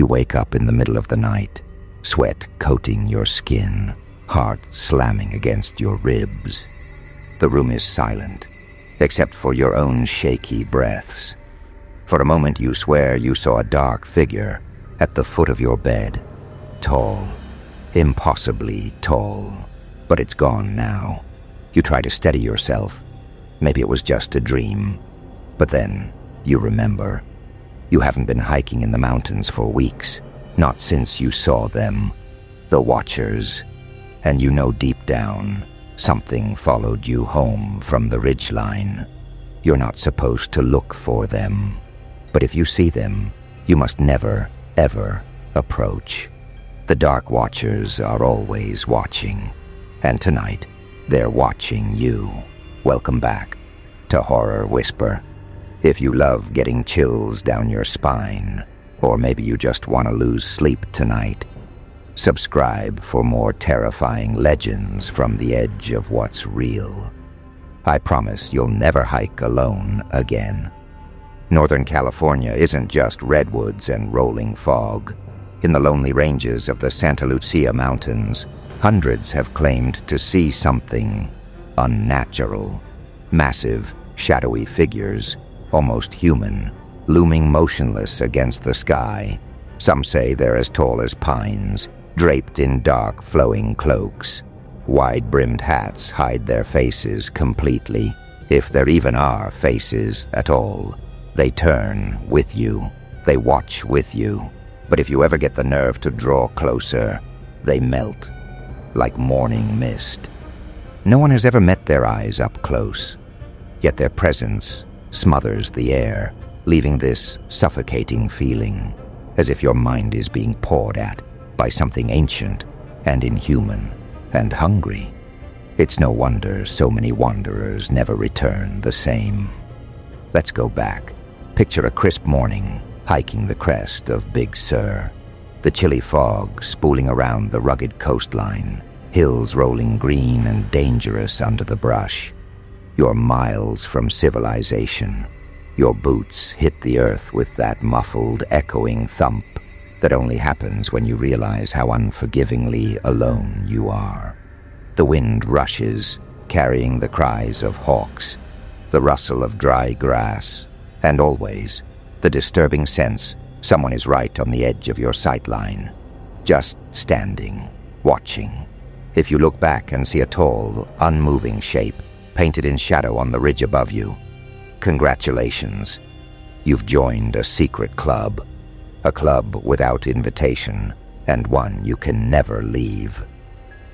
You wake up in the middle of the night, sweat coating your skin, heart slamming against your ribs. The room is silent, except for your own shaky breaths. For a moment you swear you saw a dark figure at the foot of your bed. Tall, impossibly tall, but it's gone now. You try to steady yourself. Maybe it was just a dream. But then you remember. You haven't been hiking in the mountains for weeks, not since you saw them, the Watchers. And you know deep down, something followed you home from the ridgeline. You're not supposed to look for them. But if you see them, you must never, ever approach. The Dark Watchers are always watching. And tonight, they're watching you. Welcome back to Horror Whisper. If you love getting chills down your spine, or maybe you just want to lose sleep tonight, subscribe for more terrifying legends from the edge of what's real. I promise you'll never hike alone again. Northern California isn't just redwoods and rolling fog. In the lonely ranges of the Santa Lucia Mountains, hundreds have claimed to see something unnatural. Massive, shadowy figures, almost human, looming motionless against the sky. Some say they're as tall as pines, draped in dark, flowing cloaks. Wide-brimmed hats hide their faces completely, if there even are faces at all. They turn with you. They watch with you. But if you ever get the nerve to draw closer, they melt like morning mist. No one has ever met their eyes up close, yet their presence smothers the air, leaving this suffocating feeling, as if your mind is being pawed at by something ancient and inhuman and hungry. It's no wonder so many wanderers never return the same. Let's go back. Picture a crisp morning, hiking the crest of Big Sur. The chilly fog spooling around the rugged coastline, hills rolling green and dangerous under the brush. You're miles from civilization. Your boots hit the earth with that muffled, echoing thump that only happens when you realize how unforgivingly alone you are. The wind rushes, carrying the cries of hawks, the rustle of dry grass, and always the disturbing sense someone is right on the edge of your sightline, just standing, watching. If you look back and see a tall, unmoving shape painted in shadow on the ridge above you, congratulations. You've joined a secret club, a club without invitation, and one you can never leave.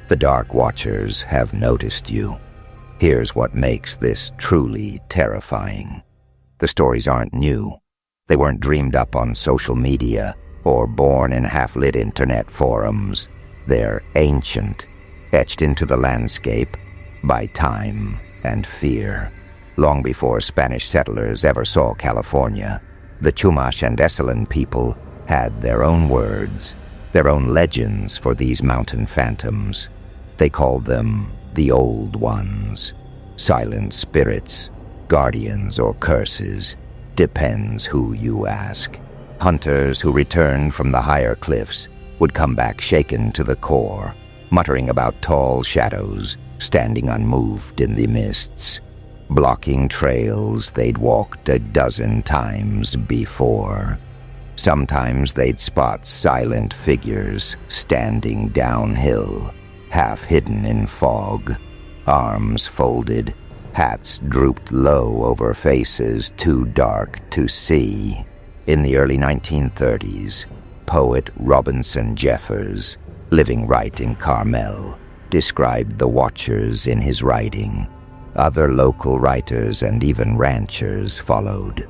The Dark Watchers have noticed you. Here's what makes this truly terrifying. The stories aren't new. They weren't dreamed up on social media or born in half-lit internet forums. They're ancient, etched into the landscape by time and fear. Long before Spanish settlers ever saw California, the Chumash and people had their own words, their own legends for these mountain phantoms. They called them the Old Ones, silent spirits, guardians or curses. Depends who you ask. Hunters who returned from the higher cliffs would come back shaken to the core, muttering about tall shadows standing unmoved in the mists, blocking trails they'd walked a dozen times before. Sometimes they'd spot silent figures standing downhill, half hidden in fog, arms folded, hats drooped low over faces too dark to see. In the early 1930s, poet Robinson Jeffers, living right in Carmel, described the Watchers in his writing. Other local writers and even ranchers followed.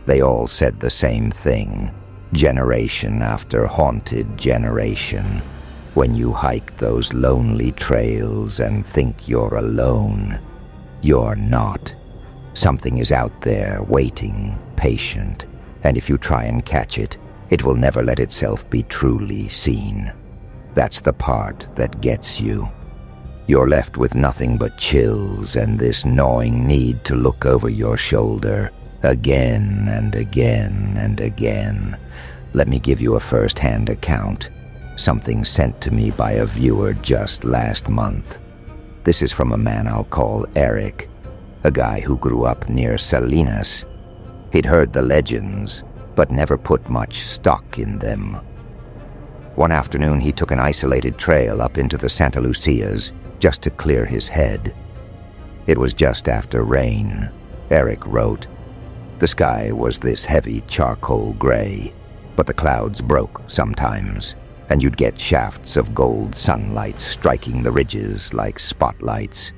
They all said the same thing, generation after haunted generation. When you hike those lonely trails and think you're alone, you're not. Something is out there waiting, patient, and if you try and catch it, it will never let itself be truly seen. That's the part that gets you. You're left with nothing but chills and this gnawing need to look over your shoulder again and again and again, Let me give you a first-hand account. Something sent to me by a viewer just last month. This is from a man I'll call Eric, a guy who grew up near Salinas. He'd heard the legends, but never put much stock in them. One afternoon, he took an isolated trail up into the Santa Lucias just to clear his head. It was just after rain. Eric wrote, "The sky was this heavy charcoal gray, but the clouds broke sometimes, and you'd get shafts of gold sunlight striking the ridges like spotlights."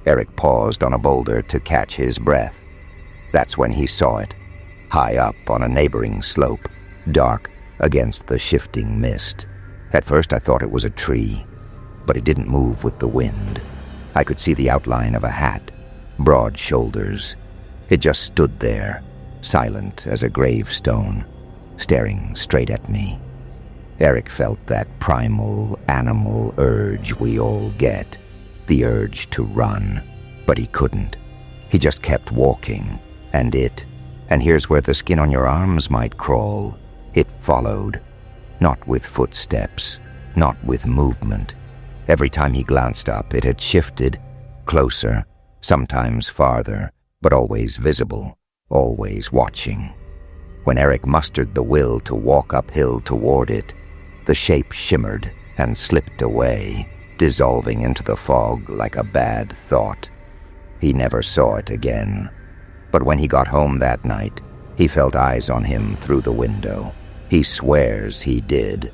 Eric paused on a boulder to catch his breath. That's when he saw it, high up on a neighboring slope, dark against the shifting mist. At first I thought it was a tree, but it didn't move with the wind. I could see the outline of a hat, broad shoulders. It just stood there, silent as a gravestone, staring straight at me. Eric felt that primal animal urge we all get, the urge to run, but he couldn't. He just kept walking, and here's where the skin on your arms might crawl. It followed, not with footsteps, not with movement. Every time he glanced up, it had shifted, closer, sometimes farther, but always visible, always watching. When Eric mustered the will to walk uphill toward it, the shape shimmered and slipped away, dissolving into the fog like a bad thought. He never saw it again. But when he got home that night, he felt eyes on him through the window. He swears he did,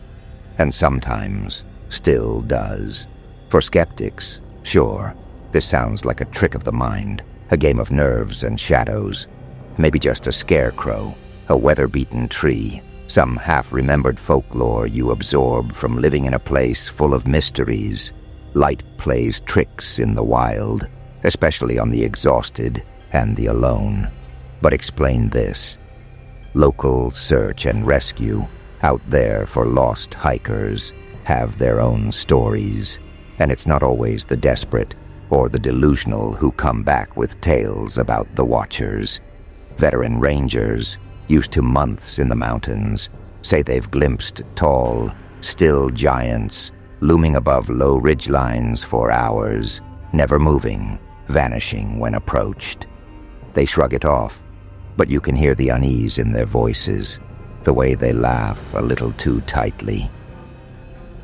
and sometimes still does. For skeptics, sure, this sounds like a trick of the mind, a game of nerves and shadows. Maybe just a scarecrow, a weather-beaten tree, some half-remembered folklore you absorb from living in a place full of mysteries. Light plays tricks in the wild, especially on the exhausted and the alone. But explain this. Local search and rescue, out there for lost hikers, have their own stories, and it's not always the desperate or the delusional who come back with tales about the watchers. Veteran rangers, used to months in the mountains, say they've glimpsed tall, still giants looming above low ridgelines for hours, never moving, vanishing when approached. They shrug it off, but you can hear the unease in their voices, the way they laugh a little too tightly.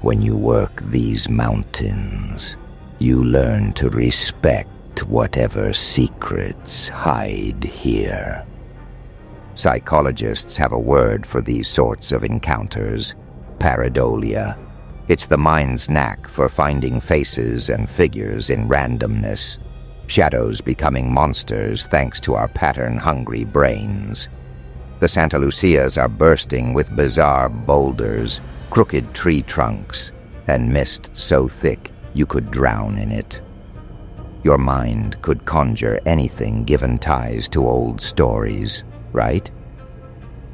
When you work these mountains, you learn to respect whatever secrets hide here. Psychologists have a word for these sorts of encounters: pareidolia. It's the mind's knack for finding faces and figures in randomness, shadows becoming monsters thanks to our pattern-hungry brains. The Santa Lucias are bursting with bizarre boulders, crooked tree trunks, and mist so thick you could drown in it. Your mind could conjure anything given ties to old stories, right?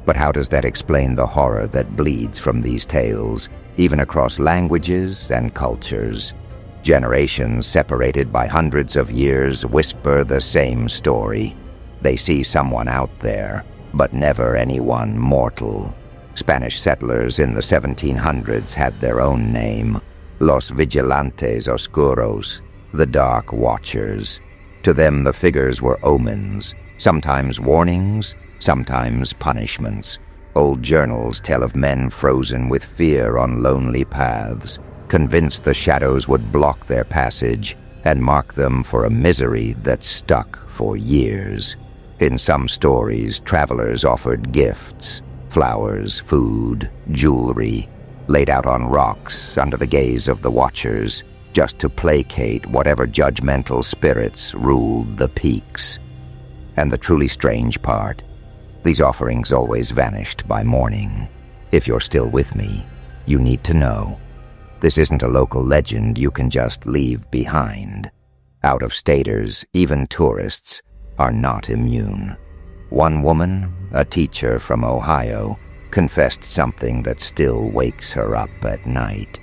But how does that explain the horror that bleeds from these tales, even across languages and cultures? Generations separated by hundreds of years whisper the same story. They see someone out there, but never anyone mortal. Spanish settlers in the 1700s had their own name: Los Vigilantes Oscuros, the Dark Watchers. To them the figures were omens, sometimes warnings, sometimes punishments. Old journals tell of men frozen with fear on lonely paths, convinced the shadows would block their passage and mark them for a misery that stuck for years. In some stories, travelers offered gifts: flowers, food, jewelry, laid out on rocks under the gaze of the watchers, just to placate whatever judgmental spirits ruled the peaks. And the truly strange part, these offerings always vanished by morning. If you're still with me, you need to know. This isn't a local legend you can just leave behind. Out-of-staters, even tourists, are not immune. One woman, a teacher from Ohio, confessed something that still wakes her up at night.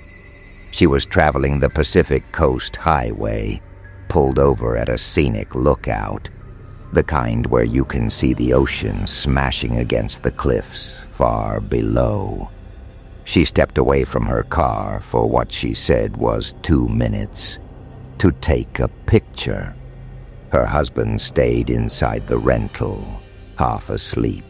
She was traveling the Pacific Coast Highway, pulled over at a scenic lookout. the kind where you can see the ocean smashing against the cliffs far below. She stepped away from her car for what she said was 2 minutes to take a picture. Her husband stayed inside the rental, half asleep.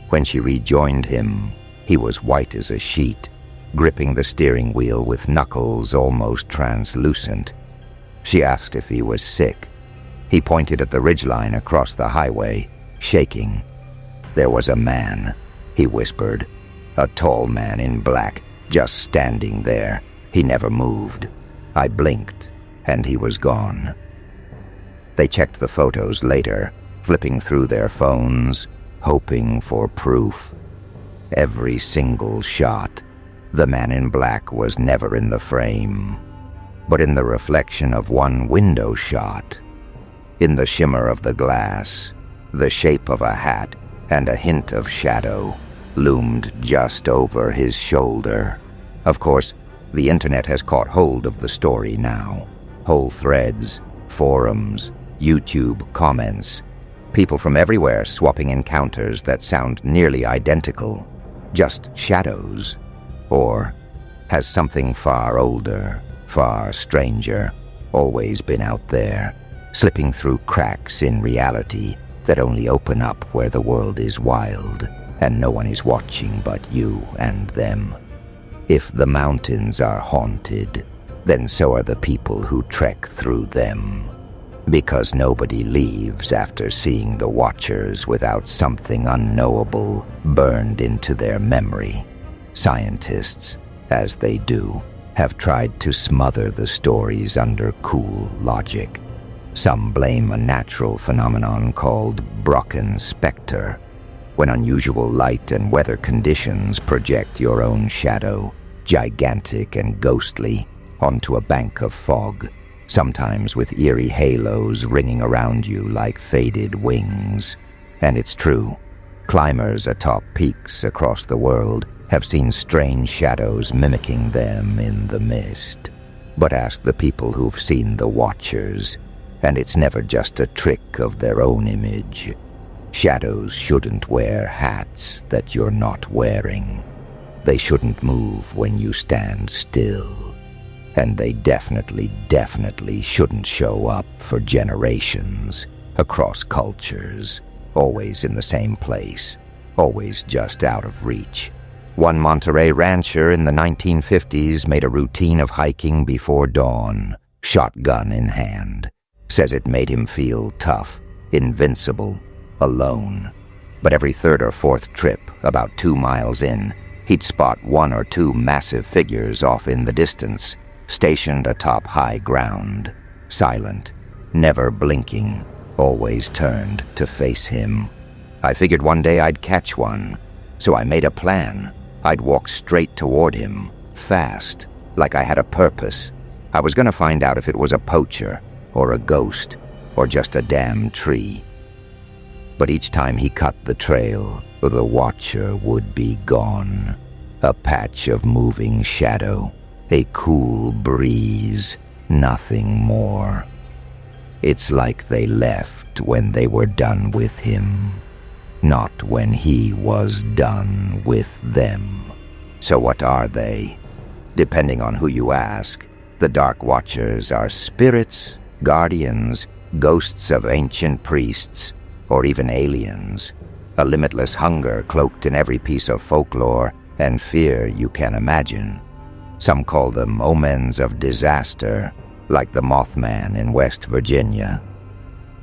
When she rejoined him, he was white as a sheet, gripping the steering wheel with knuckles almost translucent. She asked if he was sick. He pointed at the ridgeline across the highway, shaking. There was a man, he whispered, a tall man in black, just standing there. He never moved. I blinked, and he was gone. They checked the photos later, flipping through their phones, hoping for proof. Every single shot, the man in black was never in the frame, but in the reflection of one window shot, in the shimmer of the glass, the shape of a hat and a hint of shadow loomed just over his shoulder. Of course, the internet has caught hold of the story now. Whole threads, forums, YouTube comments, people from everywhere swapping encounters that sound nearly identical. Just shadows. Or has something far older, far stranger, always been out there, slipping through cracks in reality that only open up where the world is wild and no one is watching but you and them? If the mountains are haunted, then so are the people who trek through them. Because nobody leaves after seeing the Watchers without something unknowable burned into their memory. Scientists, as they do, have tried to smother the stories under cool logic. Some blame a natural phenomenon called Brocken specter, when unusual light and weather conditions project your own shadow, gigantic and ghostly, onto a bank of fog, sometimes with eerie halos ringing around you like faded wings. And it's true, climbers atop peaks across the world have seen strange shadows mimicking them in the mist. But ask the people who've seen the Watchers, and it's never just a trick of their own image. Shadows shouldn't wear hats that you're not wearing. They shouldn't move when you stand still. And they definitely shouldn't show up for generations, across cultures, always in the same place, always just out of reach. One Monterey rancher in the 1950s made a routine of hiking before dawn, shotgun in hand. Says it made him feel tough, invincible, alone. But every third or fourth trip, about 2 miles in, he'd spot 1 or 2 massive figures off in the distance, stationed atop high ground, silent, never blinking, always turned to face him. I figured one day I'd catch one, so I made a plan. I'd walk straight toward him, fast, like I had a purpose. I was going to find out if it was a poacher, or a ghost, or just a damn tree. But each time he cut the trail, the Watcher would be gone. A patch of moving shadow, a cool breeze, nothing more. It's like they left when they were done with him, not when he was done with them. So what are they? Depending on who you ask, the Dark Watchers are spirits, guardians, ghosts of ancient priests, or even aliens. A limitless hunger cloaked in every piece of folklore and fear you can imagine. Some call them omens of disaster, like the Mothman in West Virginia.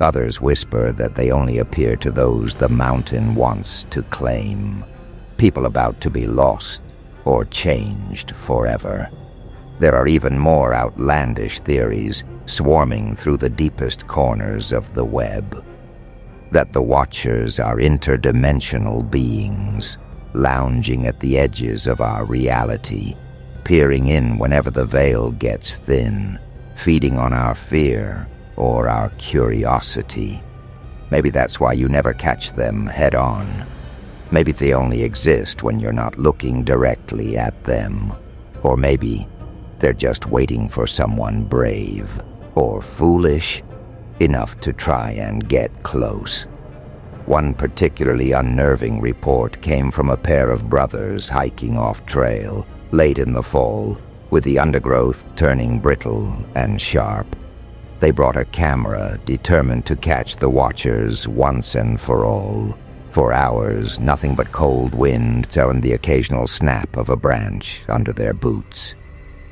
Others whisper that they only appear to those the mountain wants to claim, people about to be lost or changed forever. There are even more outlandish theories swarming through the deepest corners of the web. That the Watchers are interdimensional beings, lounging at the edges of our reality, peering in whenever the veil gets thin, feeding on our fear or our curiosity. Maybe that's why you never catch them head on. Maybe they only exist when you're not looking directly at them. Or maybe they're just waiting for someone brave or foolish enough to try and get close. One particularly unnerving report came from a pair of brothers hiking off-trail late in the fall, with the undergrowth turning brittle and sharp. They brought a camera, determined to catch the watchers once and for all. For hours, nothing but cold wind and the occasional snap of a branch under their boots.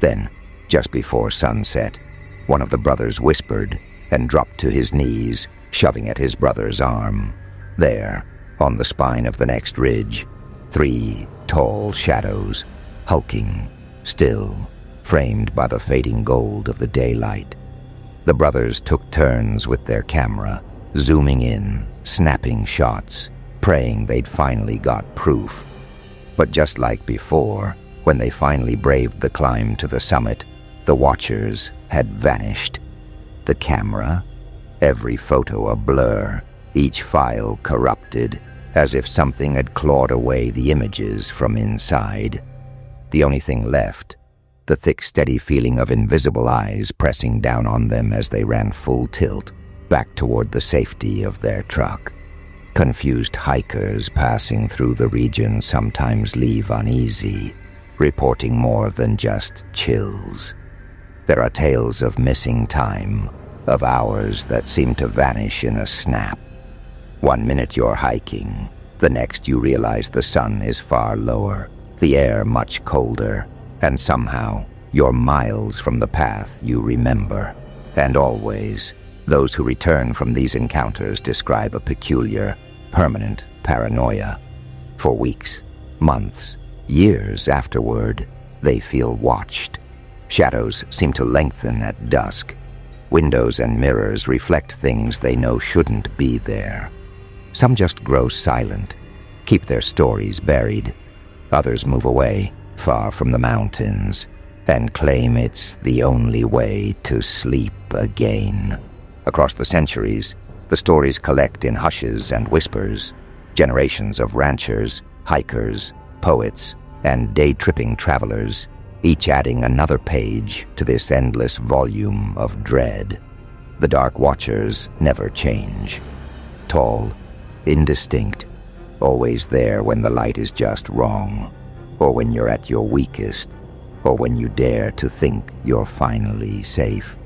Then, just before sunset, one of the brothers whispered and dropped to his knees, shoving at his brother's arm. There, on the spine of the next ridge, 3 tall shadows, hulking, still, framed by the fading gold of the daylight. The brothers took turns with their camera, zooming in, snapping shots, praying they'd finally got proof. But just like before, when they finally braved the climb to the summit, the watchers had vanished. The camera, every photo a blur, each file corrupted, as if something had clawed away the images from inside. The only thing left, the thick, steady feeling of invisible eyes pressing down on them as they ran full tilt back toward the safety of their truck. Confused hikers passing through the region sometimes leave uneasy, reporting more than just chills. There are tales of missing time, of hours that seem to vanish in a snap. One minute you're hiking, the next you realize the sun is far lower, the air much colder, and somehow you're miles from the path you remember. And always, those who return from these encounters describe a peculiar, permanent paranoia. For weeks, months, years afterward, they feel watched. Shadows seem to lengthen at dusk. Windows and mirrors reflect things they know shouldn't be there. Some just grow silent, keep their stories buried. Others move away, far from the mountains, and claim it's the only way to sleep again. Across the centuries, the stories collect in hushes and whispers. Generations of ranchers, hikers, poets, and day-tripping travelers, each adding another page to this endless volume of dread. The Dark Watchers never change. Tall, indistinct, always there when the light is just wrong, or when you're at your weakest, or when you dare to think you're finally safe.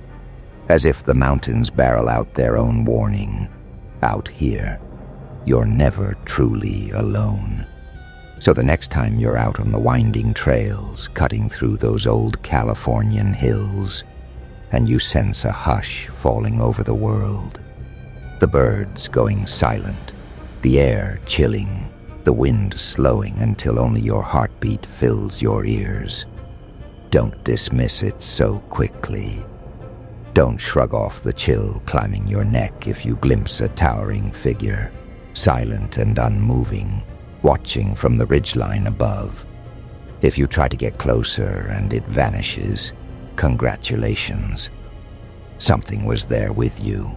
As if the mountains barrel out their own warning. Out here, you're never truly alone. So the next time you're out on the winding trails, cutting through those old Californian hills, and you sense a hush falling over the world, the birds going silent, the air chilling, the wind slowing until only your heartbeat fills your ears. Don't dismiss it so quickly. Don't shrug off the chill climbing your neck if you glimpse a towering figure, silent and unmoving, watching from the ridgeline above. If you try to get closer and it vanishes, congratulations. Something was there with you,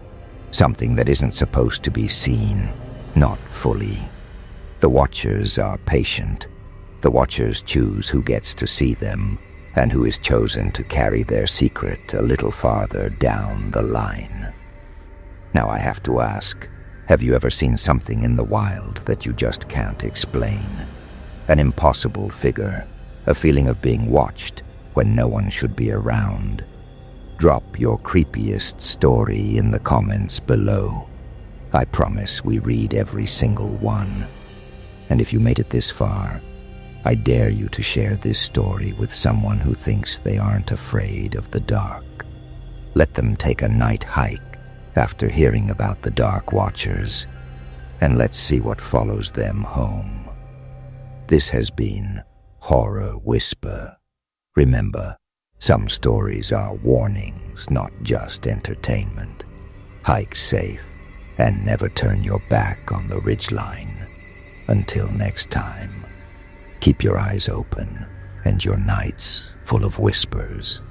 something that isn't supposed to be seen, not fully. The Watchers are patient. The Watchers choose who gets to see them, and who is chosen to carry their secret a little farther down the line. Now I have to ask, have you ever seen something in the wild that you just can't explain? An impossible figure, a feeling of being watched when no one should be around? Drop your creepiest story in the comments below. I promise we read every single one. And if you made it this far, I dare you to share this story with someone who thinks they aren't afraid of the dark. Let them take a night hike after hearing about the Dark Watchers, and let's see what follows them home. This has been Horror Whisper. Remember, some stories are warnings, not just entertainment. Hike safe and never turn your back on the ridgeline. Until next time, keep your eyes open and your nights full of whispers.